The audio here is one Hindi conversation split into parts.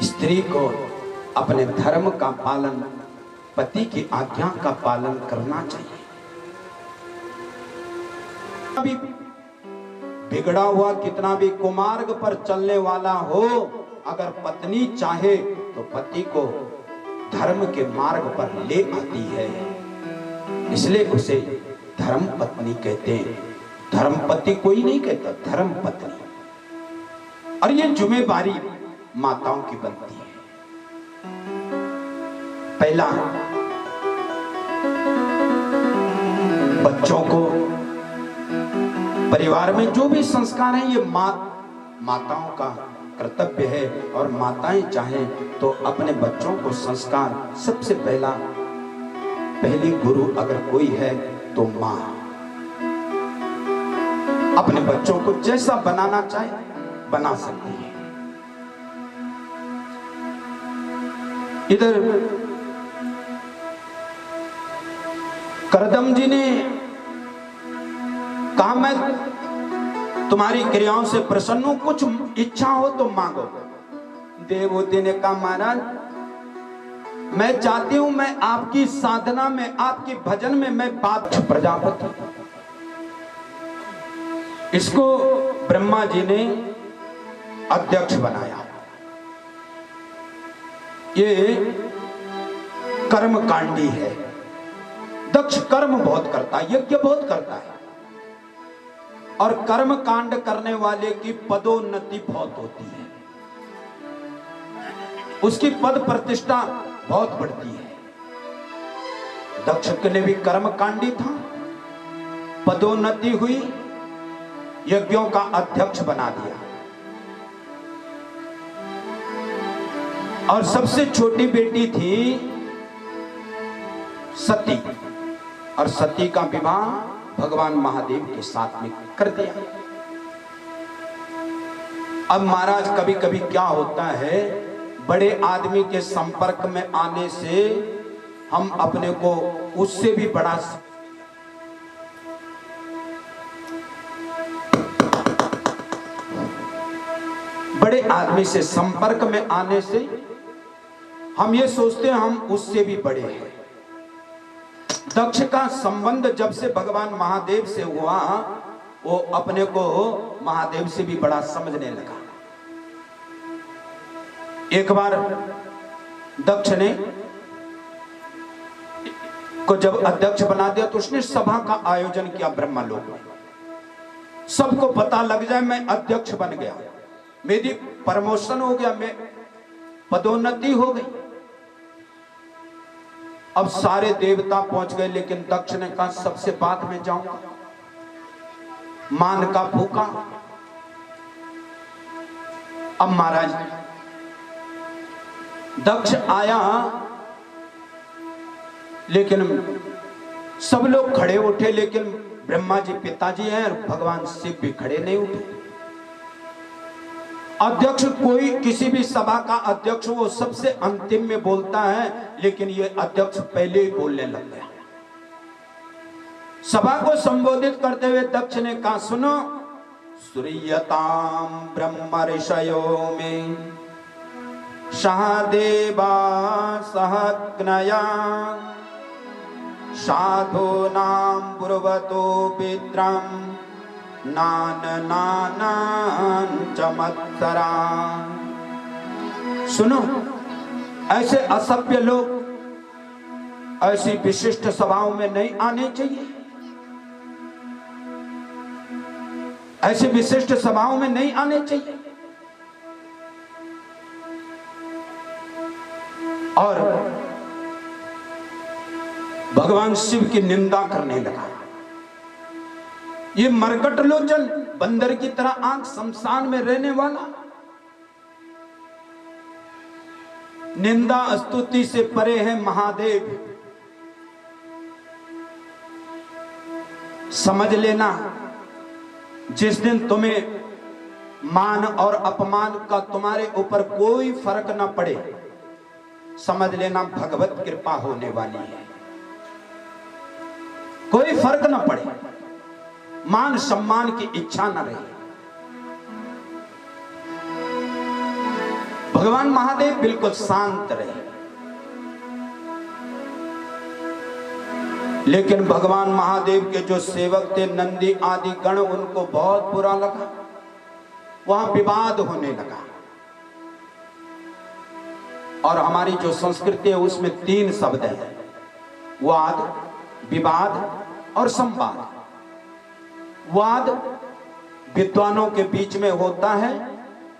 स्त्री को अपने धर्म का पालन, पति की आज्ञा का पालन करना चाहिए। अभी बिगड़ा हुआ कितना भी कुमार्ग पर चलने वाला हो, अगर पत्नी चाहे तो पति को धर्म के मार्ग पर ले आती है, इसलिए उसे धर्म पत्नी कहते हैं। धर्म पति कोई नहीं कहता, धर्म पत्नी। और ये जिम्मेदारी माताओं की बनती है। पहला, बच्चों को परिवार में जो भी संस्कार है ये माताओं का कर्तव्य है। और माताएं चाहें तो अपने बच्चों को संस्कार, सबसे पहली गुरु अगर कोई है तो मां। अपने बच्चों को जैसा बनाना चाहे बना सकती है। इधर करदम जी ने कहा, मैं तुम्हारी क्रियाओं से प्रसन्न हूं, कुछ इच्छा हो तो मांगो। देवहूति ने कहा, महाराज मैं चाहती हूं मैं आपकी साधना में, आपकी भजन में मैं बात। प्रजापति, इसको ब्रह्मा जी ने अध्यक्ष बनाया। ये कर्मकांडी है। दक्ष कर्म बहुत करता है, यज्ञ बहुत करता है, और कर्म कांड करने वाले की पदोन्नति बहुत होती है, उसकी पद प्रतिष्ठा बहुत बढ़ती है। दक्ष ने भी कर्म कांडी था, पदोन्नति हुई, यज्ञों का अध्यक्ष बना दिया। और सबसे छोटी बेटी थी सती, और सती का विवाह भगवान महादेव के साथ में कर दिया। अब महाराज कभी कभी क्या होता है, बड़े आदमी के संपर्क में आने से हम अपने को उससे भी बड़ा, बड़े आदमी से संपर्क में आने से हम ये सोचते हैं हम उससे भी बड़े हैं। दक्ष का संबंध जब से भगवान महादेव से हुआ, वो अपने को महादेव से भी बड़ा समझने लगा। एक बार दक्ष ने को जब अध्यक्ष बना दिया तो उसने सभा का आयोजन किया ब्रह्मलोक में। सबको पता लग जाए मैं अध्यक्ष बन गया, मेरी प्रमोशन हो गया, मैं पदोन्नति हो गई। अब सारे देवता पहुंच गए, लेकिन दक्ष ने कहा सबसे बाद में जाऊंगा, मान का भूखा। अब महाराज दक्ष आया, लेकिन सब लोग खड़े उठे, लेकिन ब्रह्मा जी पिताजी हैं और भगवान शिव भी खड़े नहीं उठे। अध्यक्ष, कोई किसी भी सभा का अध्यक्ष वो सबसे अंतिम में बोलता है, लेकिन ये अध्यक्ष पहले ही बोलने लग गया। सभा को संबोधित करते हुए दक्ष ने कहा, सुनो, सूर्यताम ब्रह्म ऋषयो में सहदेवा सहग्नया साधो नाम पुरवतो पित्रम नान चमत्सरा। सुनो, ऐसे असभ्य लोग ऐसी विशिष्ट सभाओं में नहीं आने चाहिए, ऐसे विशिष्ट सभाओं में नहीं आने चाहिए। और भगवान शिव की निंदा करने लगा। ये मरकट लोचन, बंदर की तरह आंख, शमशान में रहने वाला, निंदा स्तुति से परे है महादेव। समझ लेना, जिस दिन तुम्हें मान और अपमान का तुम्हारे ऊपर कोई फर्क ना पड़े, समझ लेना भगवत कृपा होने वाली है। कोई फर्क ना पड़े, मान सम्मान की इच्छा ना रहे। भगवान महादेव बिल्कुल शांत रहे। लेकिन भगवान महादेव के जो सेवक थे, नंदी आदि गण, उनको बहुत बुरा लगा। वहां विवाद होने लगा। और हमारी जो संस्कृति है उसमें 3 शब्द है, वाद, विवाद और संवाद। वाद विद्वानों के बीच में होता है,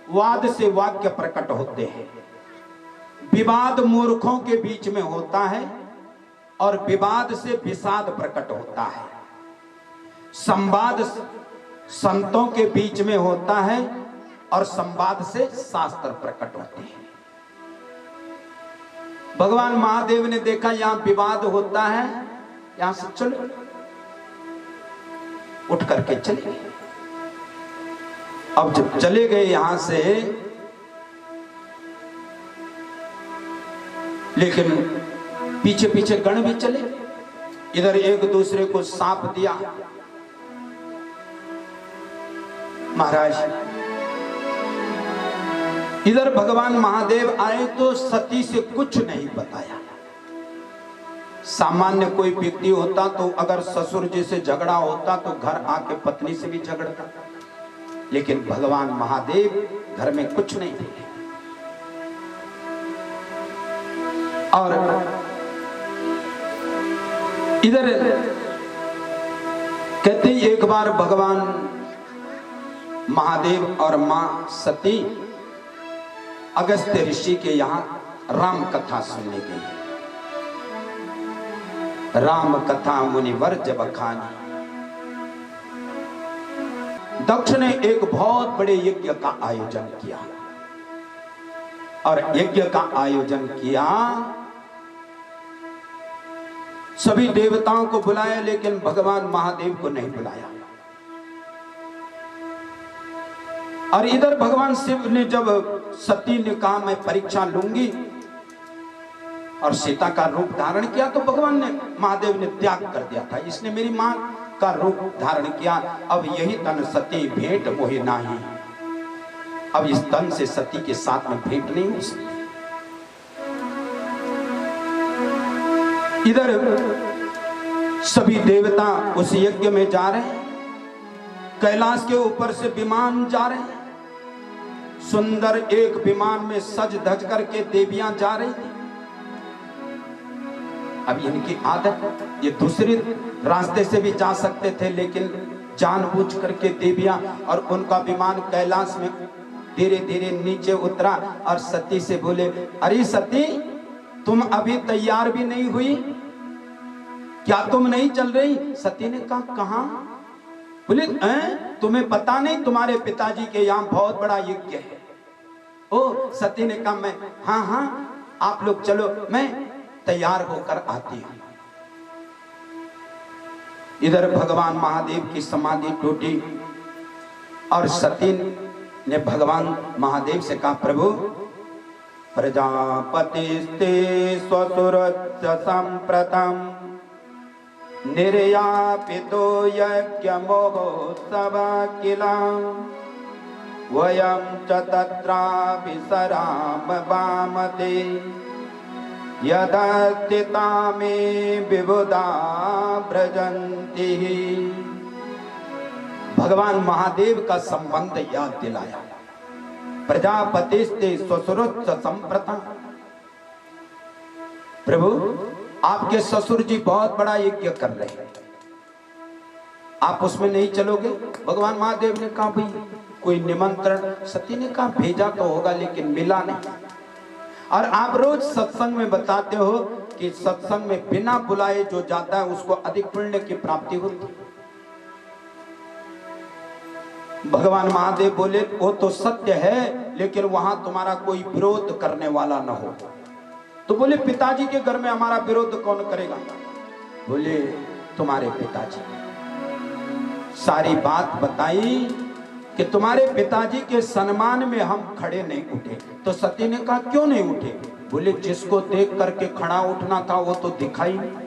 वाद से वाक्य प्रकट होते हैं। विवाद मूर्खों के बीच में होता है और विवाद से विषाद प्रकट होता है। संवाद संतों के बीच में होता है और संवाद से शास्त्र प्रकट होते हैं। भगवान महादेव ने देखा यहां विवाद होता है, यहां से चलो, उठ करके चले गए। अब जब चले गए यहां से, लेकिन पीछे पीछे गण भी चले। इधर एक दूसरे को सांप दिया। महाराज, इधर भगवान महादेव आए तो सती से कुछ नहीं बताया। सामान्य कोई व्यक्ति होता तो अगर ससुर जी से झगड़ा होता तो घर आके पत्नी से भी झगड़ता, लेकिन भगवान महादेव घर में कुछ नहीं थे। और इधर कहते एक बार भगवान महादेव और मां सती अगस्त्य ऋषि के यहां राम कथा सुनने गई। राम कथा मुनिवर जब खानी। दक्ष ने एक बहुत बड़े यज्ञ का आयोजन किया और यज्ञ का आयोजन किया, सभी देवताओं को बुलाया, लेकिन भगवान महादेव को नहीं बुलाया। और इधर भगवान शिव ने जब सती ने कहा मैं परीक्षा लूंगी और सीता का रूप धारण किया, तो भगवान ने महादेव ने त्याग कर दिया था। इसने मेरी मां का रूप धारण किया, अब यही तन सती भेंट मोहि नाही। अब इस तन से सती के साथ में भेंट नहीं हो सकती। इधर सभी देवता उस यज्ञ में जा रहे हैं। कैलाश के ऊपर से विमान जा रहे हैं। सुंदर एक विमान में सज धज करके देवियां जा रही थी। अब इनकी आदत, ये दूसरे रास्ते से भी जा सकते थे, लेकिन जानबूझ करके देवियां, और उनका विमान कैलाश में धीरे धीरे नीचे उतरा और सती से बोले, अरे सती, तुम अभी तैयार भी नहीं हुई, क्या तुम नहीं चल रही? सती ने कहा कहां? बोले तुम्हें पता नहीं, तुम्हारे पिताजी के यहाँ बहुत बड़ा यज्ञ है। ओ, सती ने कहा मैं, हाँ हाँ आप लोग चलो, मैं तैयार होकर आती हूं। इधर भगवान महादेव की समाधि टूटी और सती ने भगवान महादेव से कहा, प्रभु, प्रजापतिस्ते स्वसुरच्च संप्रतम निर्यापितो यज्ञ महोत्सव किला वयं च तत्रापि सराम वामते यदस्तिता मे विबुधा व्रजन्ति। भगवान महादेव का संबंध याद दिलाया। प्रजापतिस्ते स्वसुरच्च संप्रतम, प्रभु आपके ससुर जी बहुत बड़ा यज्ञ कर रहे हैं, आप उसमें नहीं चलोगे? भगवान महादेव ने कहा भाई कोई निमंत्रण? सती ने कहा भेजा तो होगा लेकिन मिला नहीं। और आप रोज सत्संग में बताते हो कि सत्संग में बिना बुलाए जो जाता है उसको अधिक पुण्य की प्राप्ति होती है। भगवान महादेव बोले वो तो सत्य है, लेकिन वहां तुम्हारा कोई विरोध करने वाला न हो। तो बोले पिताजी के घर में हमारा विरोध कौन करेगा? बोले तुम्हारे पिताजी। सारी बात बताई कि तुम्हारे पिताजी के सम्मान में हम खड़े नहीं उठे। तो सती ने कहा क्यों नहीं उठे? बोले जिसको देख करके खड़ा उठना था वो तो दिखाई नहीं।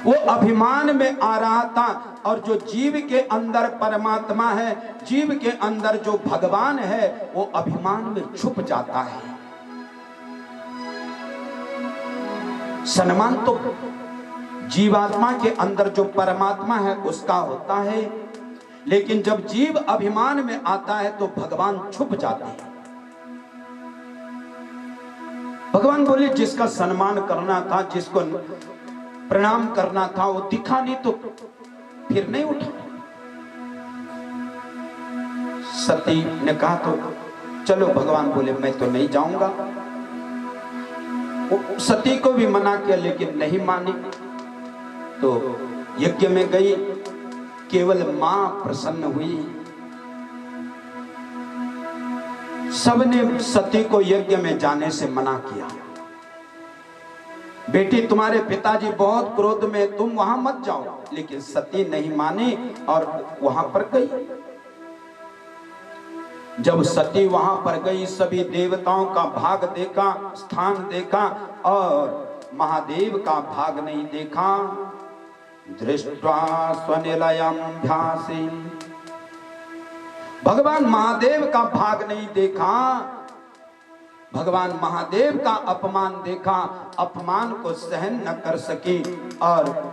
वो अभिमान में आ रहा था, और जो जीव के अंदर परमात्मा है, जीव के अंदर जो भगवान है, वो अभिमान में छुप जाता है। सम्मान तो जीवात्मा के अंदर जो परमात्मा है उसका होता है, लेकिन जब जीव अभिमान में आता है तो भगवान छुप जाते हैं। भगवान बोले जिसका सम्मान करना था, जिसको प्रणाम करना था, वो दिखा नहीं तो फिर नहीं उठा। सती ने कहा तो चलो। भगवान बोले मैं तो नहीं जाऊंगा। सती को भी मना किया लेकिन नहीं मानी। तो यज्ञ में गई, केवल मां प्रसन्न हुई। सबने सती को यज्ञ में जाने से मना किया। बेटी तुम्हारे पिताजी बहुत क्रोध में, तुम वहां मत जाओ। लेकिन सती नहीं मानी और वहां पर गई। जब सती वहां पर गई, सभी देवताओं का भाग देखा, स्थान देखा, और महादेव का भाग नहीं देखा। दृष्ट्वा स्वनिलयं ध्यासी, भगवान महादेव का भाग नहीं देखा। भगवान महादेव का अपमान देखा, अपमान को सहन न कर सकी, और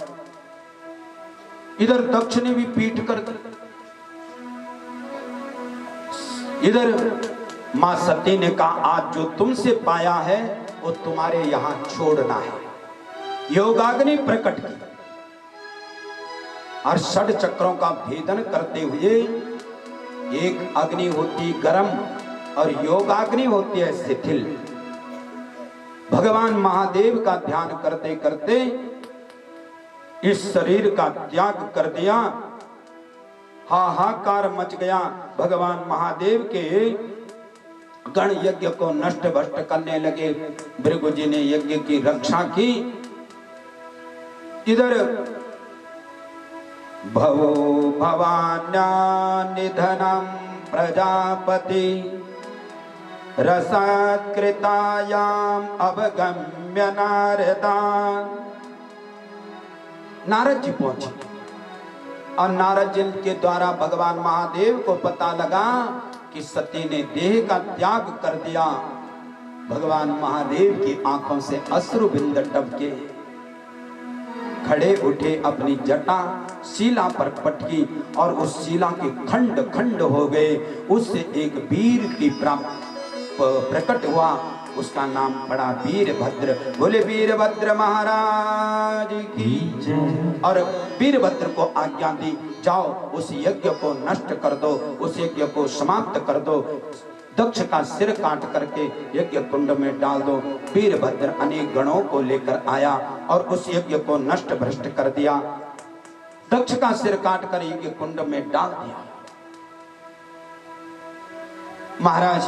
इधर दक्ष ने भी पीठ कर दी। इधर मां सती ने कहा आज जो तुमसे पाया है वो तुम्हारे यहां छोड़ना है। योगाग्नि प्रकट की और षड चक्रों का भेदन करते हुए, एक अग्नि होती गर्म और योगाग्नि होती है शिथिल। भगवान महादेव का ध्यान करते करते इस शरीर का त्याग कर दिया। हाहाकार मच गया। भगवान महादेव के गण यज्ञ को नष्ट भ्रष्ट करने लगे। भृगु जी ने यज्ञ की रक्षा की। इधर भवो भवान्या निधनम प्रजापति रसत्कृतायाम अवगम्य नारदा। नारद जी पहुंचे और नारद जी के द्वारा भगवान महादेव को पता लगा कि सती ने देह का त्याग कर दिया। भगवान महादेव की आंखों से अश्रु बिंद टपके, खड़े उठे, अपनी जटा शिला पर पटकी और उस शिला के खंड खंड हो गए। उससे एक वीर की प्रकट हुआ, उसका नाम पड़ा वीरभद्र। बोले वीरभद्र महाराज की जय। और वीरभद्र को आज्ञा दी जाओ उस यज्ञ को नष्ट कर दो, उस यज्ञ को समाप्त कर दो, दक्ष का सिर काट करके यज्ञ कुंड में डाल दो। वीरभद्र अनेक गणों को लेकर आया और उस यज्ञ को नष्ट भ्रष्ट कर दिया। दक्ष का सिर काट कर यज्ञ कुंड में डाल दिया। महाराज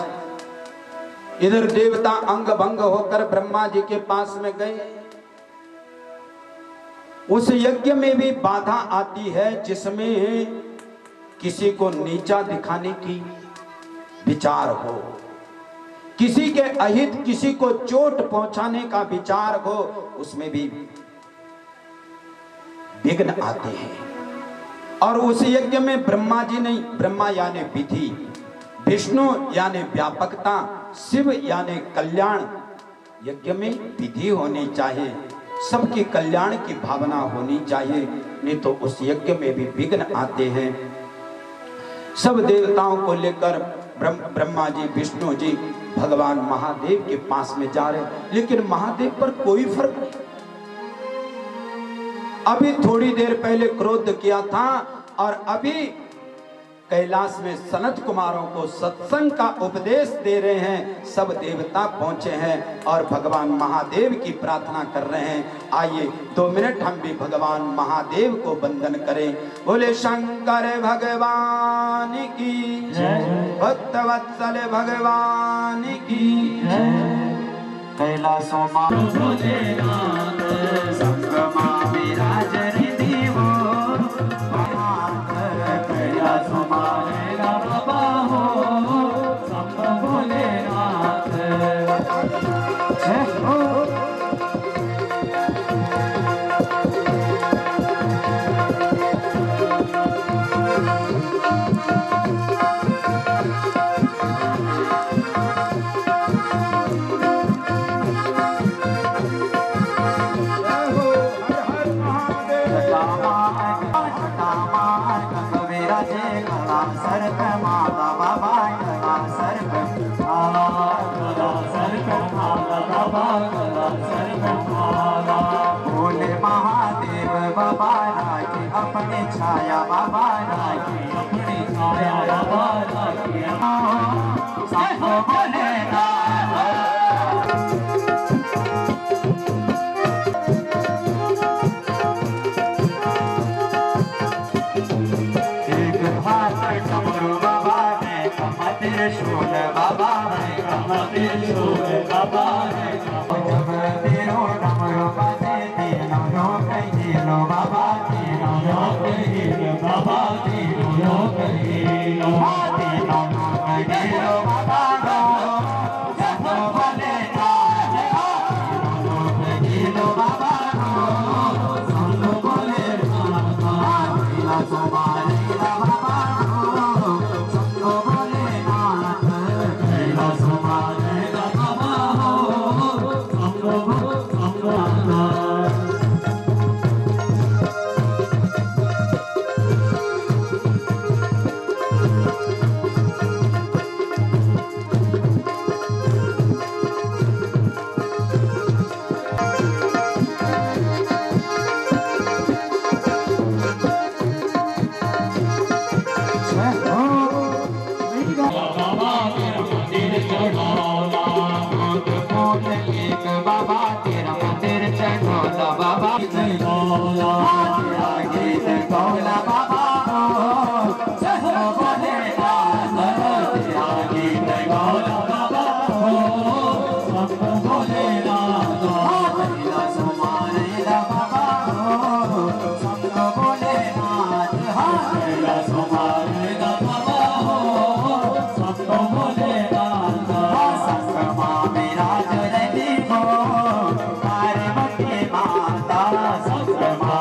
इधर देवता अंग भंग होकर ब्रह्मा जी के पास में गए। उस यज्ञ में भी बाधा आती है जिसमें किसी को नीचा दिखाने की विचार हो, किसी के अहित, किसी को चोट पहुंचाने का विचार हो, उसमें भी विघ्न आते हैं। और उस यज्ञ में ब्रह्मा जी नहीं, ब्रह्मा यानी विधि, विष्णु यानी व्यापकता, शिव यानी कल्याण। यज्ञ में विधि होनी चाहिए, सबके कल्याण की भावना होनी चाहिए, नहीं तो उस यज्ञ में भी विघ्न आते हैं। सब देवताओं को लेकर ब्रह्मा जी, विष्णु जी भगवान महादेव के पास में जा रहे, लेकिन महादेव पर कोई फर्क नहीं। अभी थोड़ी देर पहले क्रोध किया था और अभी कैलाश में सनत कुमारों को सत्संग का उपदेश दे रहे हैं। सब देवता पहुंचे हैं और भगवान महादेव की प्रार्थना कर रहे हैं। आइए 2 मिनट हम भी भगवान महादेव को वंदन करें। बोले शंकर भगवान की जय, भक्तवत्सल भगवान की जय। कैलाशों मां भोलेनाथ संगमा विराज रिधि वो, कैलाशों मारेगा बाबा हो संग भोलेनाथ जय हो। भोले महादेव बाबा राखी अपनी छाया, बाबा राखी अपनी छाया, बाबा राखी संग भोलेनाथ। एक हाथ डमरू बाबा है, कमर त्रिशूल बाबा है, कमर त्रिशूल बाबा है। बाबा तीनों लोग हीरो, बाबा तीनों लोग हीरो, तीनों लोग हीरो बाबा रो संग भोलेनाथ, तीनों लोग हीरो बाबा रो संग भोलेनाथ। कैलाशों मारेगा बाबा रो संग भोलेनाथ, कैलाशों मारेगा बाबा हो संग भोलेनाथ। बाबा तेरा मंदिर चढ़ोला, बाबा चढ़ोला गीत गौला, बाबा जय हो भोलेनाथ। तेरा गीत गौला बाबा संग भोलेनाथ। कैलाशों मारेगा बाबा संग भोलेनाथ, कैलाशों मारेगा बाबा संग भोलेनाथ। संगमा विराज रही हो पार्वती माता, संगमा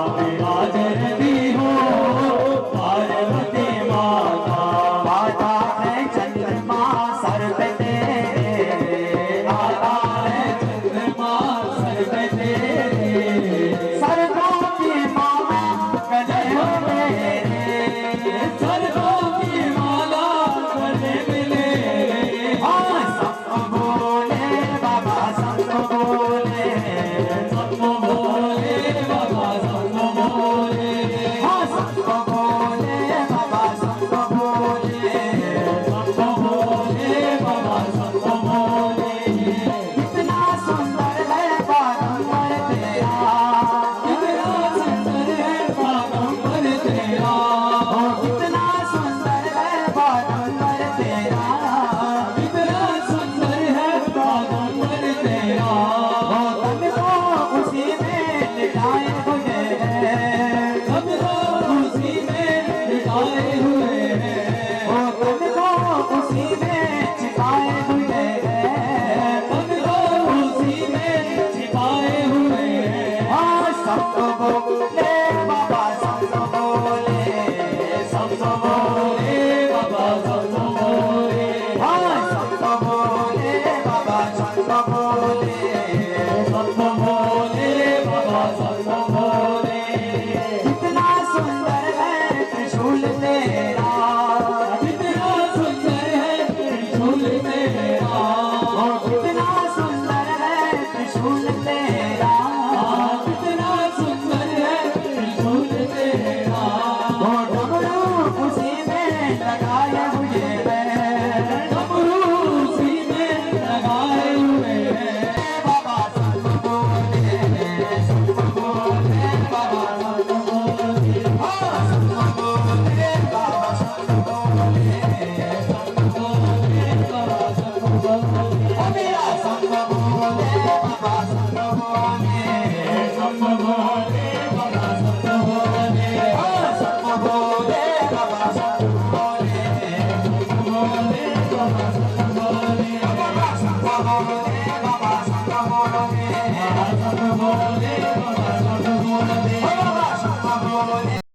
राम